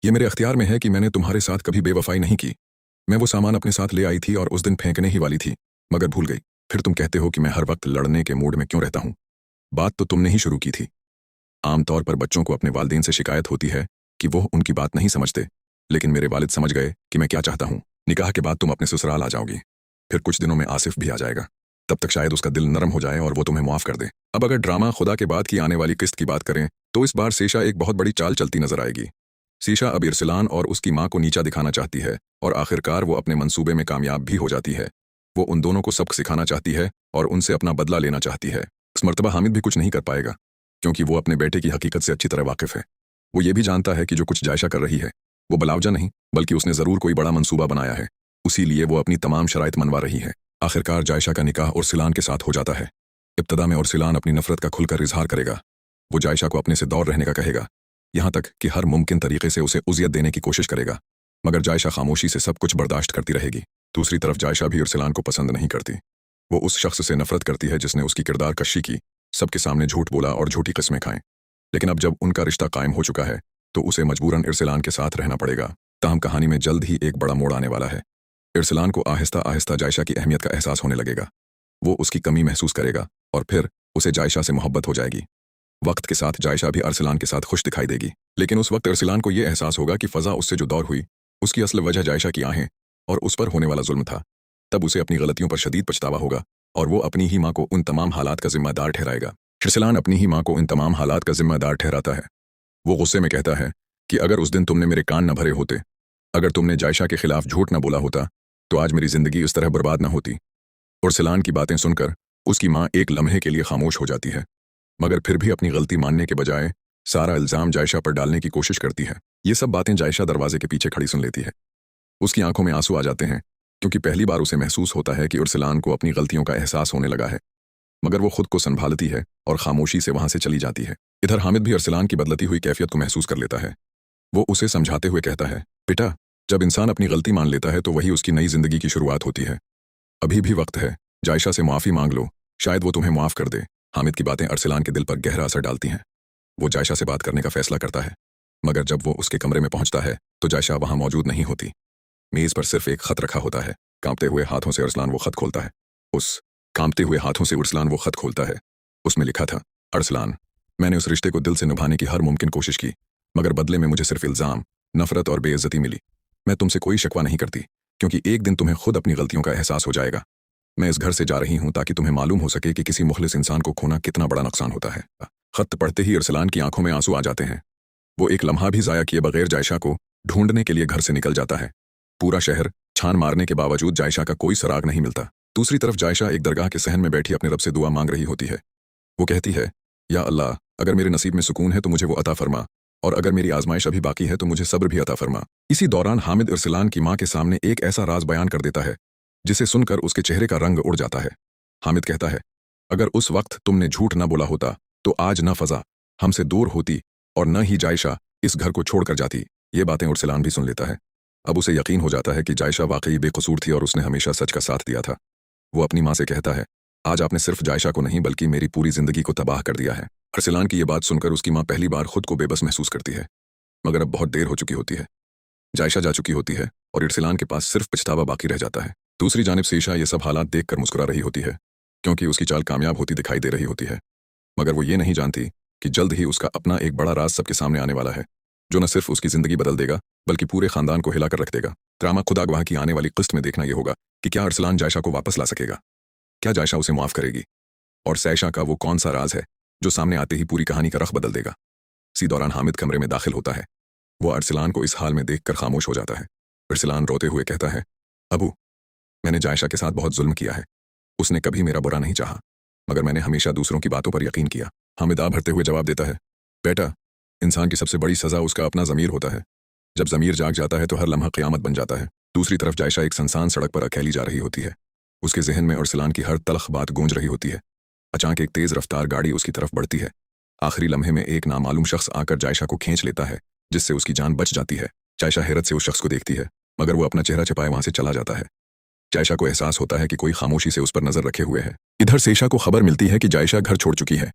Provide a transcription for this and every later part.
ये मेरे अख्तियार में है कि मैंने तुम्हारे साथ कभी बेवफाई नहीं की। मैं वो सामान अपने साथ ले आई थी और उस दिन फेंकने ही वाली थी, मगर भूल गई। फिर तुम कहते हो कि मैं हर वक्त लड़ने के मूड में क्यों रहता हूँ। बात तो तुमने ही शुरू की थी। आमतौर पर बच्चों को अपने वालिदैन से शिकायत होती है कि वो उनकी बात नहीं समझते, लेकिन मेरे वालिद समझ गए कि मैं क्या चाहता हूँ। निकाह के बाद तुम अपने ससुराल आ जाओगी, फिर कुछ दिनों में आसिफ भी आ जाएगा। तब तक शायद उसका दिल नरम हो जाए और वो तुम्हें माफ कर दे। अब अगर ड्रामा खुदा के बाद की आने वाली किस्त की बात करें तो इस बार सेशा एक बहुत बड़ी चाल चलती नजर आएगी। सीशा अब इरसलान और उसकी माँ को नीचा दिखाना चाहती है और आखिरकार वो अपने मंसूबे में कामयाब भी हो जाती है। वो उन दोनों को सबक सिखाना चाहती है और उनसे अपना बदला लेना चाहती है। इस मर्तबा हामिद भी कुछ नहीं कर पाएगा, क्योंकि वो अपने बेटे की हकीकत से अच्छी तरह वाकिफ है। वो ये भी जानता है कि जो कुछ जायशा कर रही है वो बलावजा नहीं, बल्कि उसने ज़रूर कोई बड़ा मंसूबा बनाया है। उसी लिए वो अपनी तमाम शराइत मनवा रही है। आखिरकार जायशा का निकाह उर्सिलान के साथ हो जाता है। इब्तदा में उर्सिलान अपनी नफरत का खुलकर इजहार करेगा। वो जायशा को अपने से दूर रहने का कहेगा, यहाँ तक कि हर मुमकिन तरीके से उसे उज़ियत देने की कोशिश करेगा, मगर जायशा खामोशी से सब कुछ बर्दाश्त करती रहेगी। दूसरी तरफ जायशा भी उर्सिलान को पसंद नहीं करती। वो उस शख्स से नफरत करती है जिसने उसकी किरदार कशी की, सबके सामने झूठ बोला और झूठी किस्में खाएं। लेकिन अब जब उनका रिश्ता कायम हो चुका है तो उसे मजबूरन इरसलान के साथ रहना पड़ेगा। ताहम कहानी में जल्द ही एक बड़ा मोड़ आने वाला है। इरसलान को आहिस्ता आहिस्ता जायशा की अहमियत का एहसास होने लगेगा। वो उसकी कमी महसूस करेगा और फिर उसे जायशा से मोहब्बत हो जाएगी। वक्त के साथ जायशा भी अरसलान के साथ खुश दिखाई देगी, लेकिन उस वक्त अरसलान को यह एहसास होगा कि फ़ज़ा उससे जो दौर हुई उसकी असल वजह जायशा की आहें और उस पर होने वाला जुल्म था। तब उसे अपनी गलतियों पर शदीद पछतावा होगा और वो अपनी ही माँ को उन तमाम हालात का जिम्मेदार ठहराएगा। अरसलान अपनी ही माँ को इन तमाम हालात का जिम्मेदार ठहराता है। वो गुस्से में कहता है कि अगर उस दिन तुमने मेरे कान न भरे होते, अगर तुमने जायशा के खिलाफ झूठ न बोला होता, तो आज मेरी जिंदगी इस तरह बर्बाद न होती। उर्सिलान की बातें सुनकर उसकी माँ एक लम्हे के लिए खामोश हो जाती है, मगर फिर भी अपनी गलती मानने के बजाय सारा इल्ज़ाम जायशा पर डालने की कोशिश करती है। ये सब बातें जायशा दरवाजे के पीछे खड़ी सुन लेती है। उसकी आंखों में आंसू आ जाते हैं, क्योंकि पहली बार उसे महसूस होता है कि उर्सिलान को अपनी गलतियों का एहसास होने लगा है। मगर वो खुद को संभालती है और खामोशी से वहां से चली जाती है। इधर हामिद भी अरसलान की बदलती हुई कैफियत को महसूस कर लेता है। वो उसे समझाते हुए कहता है, बेटा, जब इंसान अपनी गलती मान लेता है तो वही उसकी नई जिंदगी की शुरुआत होती है। अभी भी वक्त है, जायशा से माफ़ी मांग लो, शायद वो तुम्हें माफ़ कर दे। हामिद की बातें अरसलान के दिल पर गहरा असर डालती हैं। वो जायशा से बात करने का फैसला करता है, मगर जब वो उसके कमरे में पहुंचता है तो जायशा वहां मौजूद नहीं होती। मेज़ पर सिर्फ एक खत रखा होता है। कांपते हुए हाथों से अरसलान वो खत खोलता है। कांपते हुए हाथों से उर्सलान वो खत खोलता है। उसमें लिखा था, अरसलान, मैंने उस रिश्ते को दिल से निभाने की हर मुमकिन कोशिश की, मगर बदले में मुझे सिर्फ इल्ज़ाम, नफरत और बेइज्जती मिली। मैं तुमसे कोई शिकवा नहीं करती, क्योंकि एक दिन तुम्हें खुद अपनी गलतियों का एहसास हो जाएगा। मैं इस घर से जा रही हूँ ताकि तुम्हें मालूम हो सके कि किसी मुखलिस इंसान को खोना कितना बड़ा नुकसान होता है। खत पढ़ते ही अरसलान की आंखों में आंसू आ जाते हैं। वो एक लम्हा भी ज़ाया किए बगैर जायशा को ढूंढने के लिए घर से निकल जाता है। पूरा शहर छान मारने के बावजूद जायशा का कोई सुराग नहीं मिलता। दूसरी तरफ जायशा एक दरगाह के सहन में बैठी अपने रब से दुआ मांग रही होती है। वो कहती है, या अल्लाह, अगर मेरे नसीब में सुकून है तो मुझे वो अता फरमा, और अगर मेरी आजमाइश अभी बाकी है तो मुझे सब्र भी अता फरमा। इसी दौरान हामिद इरसलान की माँ के सामने एक ऐसा राज बयान कर देता है जिसे सुनकर उसके चेहरे का रंग उड़ जाता है। हामिद कहता है, अगर उस वक्त तुमने झूठ न बोला होता तो आज न फ़ज़ा हमसे दूर होती और न ही जायशा इस घर को छोड़कर जाती। ये बातें उर्सिलान भी सुन लेता है। अब उसे यकीन हो जाता है कि जायशा वाकई बेकसूर थी और उसने हमेशा सच का साथ दिया था। वो अपनी माँ से कहता है, आज आपने सिर्फ जायशा को नहीं बल्कि मेरी पूरी जिंदगी को तबाह कर दिया है। अरसलान की ये बात सुनकर उसकी माँ पहली बार खुद को बेबस महसूस करती है, मगर अब बहुत देर हो चुकी होती है। जायशा जा चुकी होती है और इरसलान के पास सिर्फ पछतावा बाकी रह जाता है। दूसरी जानिब सीशा ये सब हालात देखकर मुस्कुरा रही होती है, क्योंकि उसकी चाल कामयाब होती दिखाई दे रही होती है। मगर वो ये नहीं जानती कि जल्द ही उसका अपना एक बड़ा राज सबके सामने आने वाला है, जो न सिर्फ उसकी जिंदगी बदल देगा बल्कि पूरे खानदान को हिलाकर रख देगा। ड्रामा खुदा गवाह की आने वाली किस्त में देखना यह होगा कि क्या अरसलान जायशा को वापस ला सकेगा, क्या जायशा उसे माफ करेगी, और सैशा का वो कौन सा राज है जो सामने आते ही पूरी कहानी का रख बदल देगा। इसी दौरान हामिद कमरे में दाखिल होता है। वो अरसलान को इस हाल में देखकर खामोश हो जाता है। अरसलान रोते हुए कहता है, अबू, मैंने जायशा के साथ बहुत जुल्म किया है। उसने कभी मेरा बुरा नहीं चाहा, मगर मैंने हमेशा दूसरों की बातों पर यकीन किया। हामिद आह भरते हुए जवाब देता है, बेटा, इंसान की सबसे बड़ी सज़ा उसका अपना ज़मीर होता है। जब ज़मीर जाग जाता है तो हर लम्हा क़यामत बन जाता है। दूसरी तरफ जायशा एक सुनसान सड़क पर अकेली जा रही होती है। उसके जहन में अरसलान की हर तलख बात गूंज रही होती है। अचानक एक तेज़ रफ्तार गाड़ी उसकी तरफ बढ़ती है। आखिरी लम्हे में एक नामालूम शख्स आकर जायशा को खींच लेता है, जिससे उसकी जान बच जाती है। जायशा हैरत से उस शख्स को देखती है, मगर वो अपना चेहरा छिपाए वहां से चला जाता है। जायशा को एहसास होता है कि कोई खामोशी से उस पर नजर रखे हुए है। इधर सेशा को खबर मिलती है कि जायशा घर छोड़ चुकी है।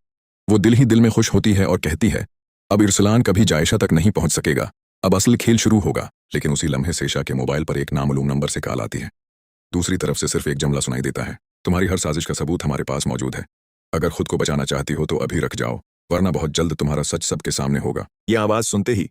वो दिल ही दिल में खुश होती है और कहती है, अब इरसलान कभी जायशा तक नहीं पहुंच सकेगा। अब असल खेल शुरू होगा, लेकिन उसी लम्हे सेशा के मोबाइल पर एक नामालूम नंबर से कॉल आती है। दूसरी तरफ से सिर्फ एक जुमला सुनाई देता है, तुम्हारी हर साजिश का सबूत हमारे पास मौजूद है। अगर खुद को बचाना चाहती हो तो अभी रख जाओ, वरना बहुत जल्द तुम्हारा सच सबके सामने होगा। यह आवाज सुनते ही